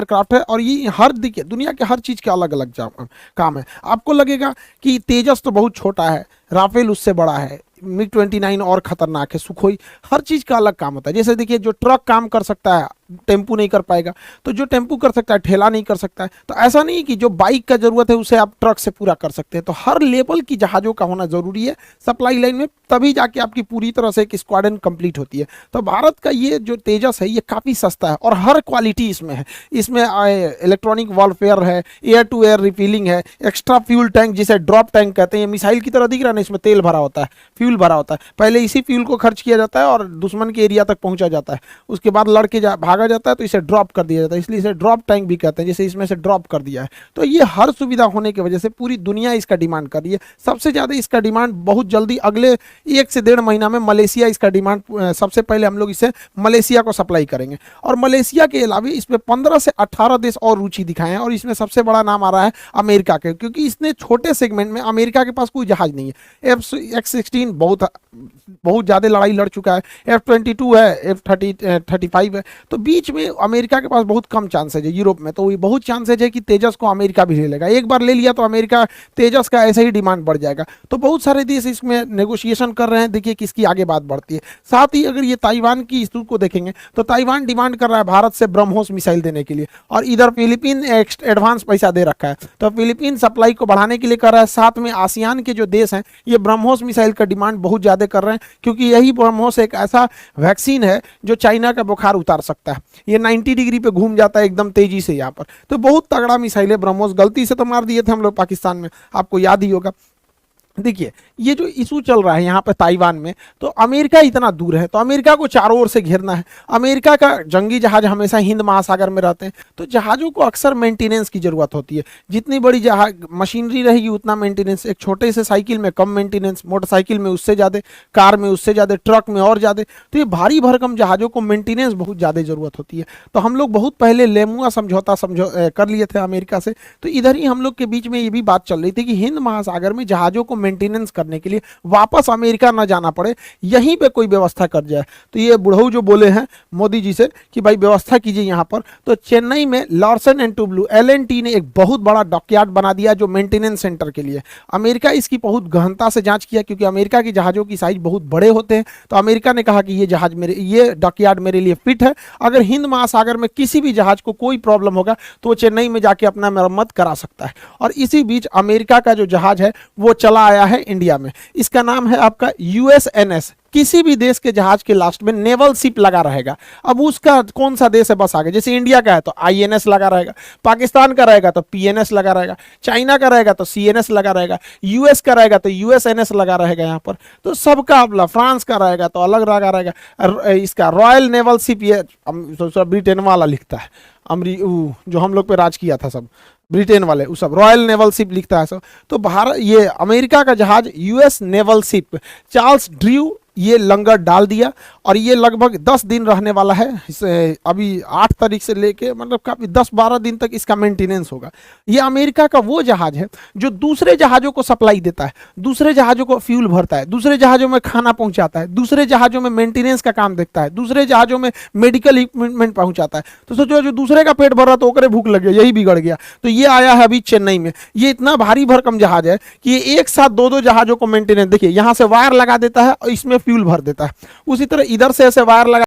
Aircraft है और ये हर देखिए दुनिया के हर चीज़ के अलग अलग काम है। आपको लगेगा कि तेजस तो बहुत छोटा है, राफेल उससे बड़ा है, MiG-29 और खतरनाक है, सुखोई, हर चीज़ का अलग काम होता है। जैसे देखिए जो ट्रक काम कर सकता है टेम्पू नहीं कर पाएगा, तो जो टेम्पू कर सकता है ठेला नहीं कर सकता है। तो ऐसा नहीं कि जो बाइक का जरूरत है उसे आप ट्रक से पूरा कर सकते हैं। तो हर लेवल की जहाज़ों का होना जरूरी है सप्लाई लाइन में, तभी जाके आपकी पूरी तरह से एक स्क्वाड्रन कंप्लीट होती है। तो भारत का ये जो तेजस है ये काफ़ी सस्ता है और हर क्वालिटी इसमें है। इसमें इलेक्ट्रॉनिक वॉरफेयर है, एयर टू एयर रिफिलिंग है, एक्स्ट्रा फ्यूल टैंक जिसे ड्रॉप टैंक कहते हैं, मिसाइल की तरह दिख रहा है ना, इसमें तेल भरा होता है, फ्यूल भरा होता है। पहले इसी फ्यूल को खर्च किया जाता है और दुश्मन के एरिया तक पहुंचा जाता है, उसके बाद लड़के भागा जाता है तो इसे ड्रॉप कर दिया जाता है, इसलिए इसे ड्रॉप टैंक भी कहते हैं, जैसे इसमें से ड्रॉप कर दिया है। तो ये हर सुविधा होने की वजह से पूरी दुनिया इसका डिमांड कर रही है। सबसे ज़्यादा इसका डिमांड बहुत जल्दी अगले 1 से 1.5 महीना में मलेशिया इसका डिमांड, सबसे पहले हम लोग इसे मलेशिया को सप्लाई करेंगे। और मलेशिया के अलावा इसमें 15 से 18 देश और रुचि दिखाए हैं और इसमें सबसे बड़ा नाम आ रहा है अमेरिका के, क्योंकि इसने छोटे सेगमेंट में, अमेरिका के पास कोई जहाज नहीं है। F-16 बहुत ज़्यादा लड़ाई लड़ चुका है, F-22 है, F-35 है, तो बीच में अमेरिका के पास बहुत कम चांसेज है। यूरोप में तो ये बहुत चांसेज है कि तेजस को अमेरिका भी ले लेगा, एक बार ले लिया तो अमेरिका तेजस का ऐसे ही डिमांड बढ़ जाएगा। तो बहुत सारे देश इसमें नेगोशिएशन कर रहे हैं, देखिए किसकी आगे बात बढ़ती है। साथ ही अगर ये ताइवान की इशू को देखेंगे तो ताइवान डिमांड कर रहा है भारत से ब्रह्मोस मिसाइल देने के लिए, और इधर फिलीपीन एडवांस पैसा दे रखा है, तो फिलीपीन सप्लाई को बढ़ाने के लिए कर रहा है। साथ में आसियान के जो देश हैं ये ब्रह्मोस मिसाइल का डिमांड बहुत ज़्यादा कर रहे हैं, क्योंकि यही ब्रह्मोस एक ऐसा वैक्सीन है जो चाइना का बुखार उतार सकता है। ये 90 डिग्री पे घूम जाता है एकदम तेजी से यहाँ पर, तो बहुत तगड़ा मिसाइल है ब्रह्मोस। गलती से तो मार दिए थे हम लोग पाकिस्तान में, आपको याद ही होगा। देखिए ये जो इशू चल रहा है यहाँ पे ताइवान में, तो अमेरिका इतना दूर है तो अमेरिका को चारों ओर से घेरना है। अमेरिका का जंगी जहाज हमेशा हिंद महासागर में रहते हैं, तो जहाज़ों को अक्सर मेंटेनेंस की ज़रूरत होती है। जितनी बड़ी जहाज मशीनरी रहेगी उतना मेंटेनेंस, एक छोटे से साइकिल में कम मेंटेनेंस, मोटरसाइकिल में उससे ज़्यादा, कार में उससे ज़्यादा, ट्रक में और ज़्यादा। तो ये भारी भरकम जहाज़ों को मेंटेनेंस बहुत ज़्यादा ज़रूरत होती है। तो हम लोग बहुत पहले लेमुआ समझौता कर लिए थे अमेरिका से, तो इधर ही हम लोग के बीच में ये भी बात चल रही थी कि हिंद महासागर में जहाज़ों को मेंटेनेंस करने के लिए वापस अमेरिका ना जाना पड़े, यहीं पे कोई व्यवस्था कर जाए। तो ये बुढ़ऊ जो बोले हैं मोदी जी से कि भाई व्यवस्था कीजिए यहाँ पर, तो चेन्नई में लार्सन एंड टुब्लू LNT ने एक बहुत बड़ा डॉकयार्ड बना दिया जो मेंटेनेंस सेंटर के लिए। अमेरिका इसकी बहुत गहनता से जांच किया, क्योंकि अमेरिका की जहाज़ों की साइज बहुत बड़े होते हैं। तो अमेरिका ने कहा कि ये डॉकयार्ड मेरे लिए फिट है, अगर हिंद महासागर में किसी भी जहाज को कोई प्रॉब्लम होगा तो वो चेन्नई में जाके अपना मरम्मत करा सकता है। और इसी बीच अमेरिका का जो जहाज है वो चला आया है इंडिया में, इसका नाम है आपका USNS। किसी भी देश के जहाज के लास्ट में नेवल शिप लगा रहेगा। अब उसका कौन सा देश है बस आगे, जैसे इंडिया का है तो INS लगा रहेगा, पाकिस्तान का रहेगा तो PNS लगा रहेगा, चाइना का रहेगा तो CNS लगा रहेगा, US का रहेगा तो USNS लगा रहेगा यहाँ पर। तो सबका अपना, फ्रांस का रहेगा तो अलग लगा रहेगा। इसका रॉयल नेवल शिप, ये ब्रिटेन वाला लिखता है, जो हम लोग पे राज किया था सब ब्रिटेन वाले, वो सब रॉयल नेवल शिप लिखता है सब। तो भारत, ये अमेरिका का जहाज US naval ship Charles Drew ये लंगर डाल दिया, और ये लगभग 10 दिन रहने वाला है। अभी 8 तारीख से लेके मतलब काफ़ी 10-12 दिन तक इसका मेंटेनेंस होगा। ये अमेरिका का वो जहाज है जो दूसरे जहाज़ों को सप्लाई देता है, दूसरे जहाज़ों को फ्यूल भरता है, दूसरे जहाज़ों में खाना पहुंचाता है, दूसरे जहाज़ों में मेंटेनेंस का काम देखता है, दूसरे जहाज़ों में मेडिकल इक्विपमेंट पहुंचाता है। तो सोचो जो दूसरे का पेट भर रहा तो ओकरे भूख लग गया, यही बिगड़ गया। तो ये आया है अभी चेन्नई में। ये इतना भारी भरकम जहाज है कि ये एक साथ 2-2 जहाज़ों को मेंटेनेंस, देखिए यहाँ से वायर लगा देता है और इसमें फ्यूल भर देता है, उसी तरह इधर से ऐसे वायर लगा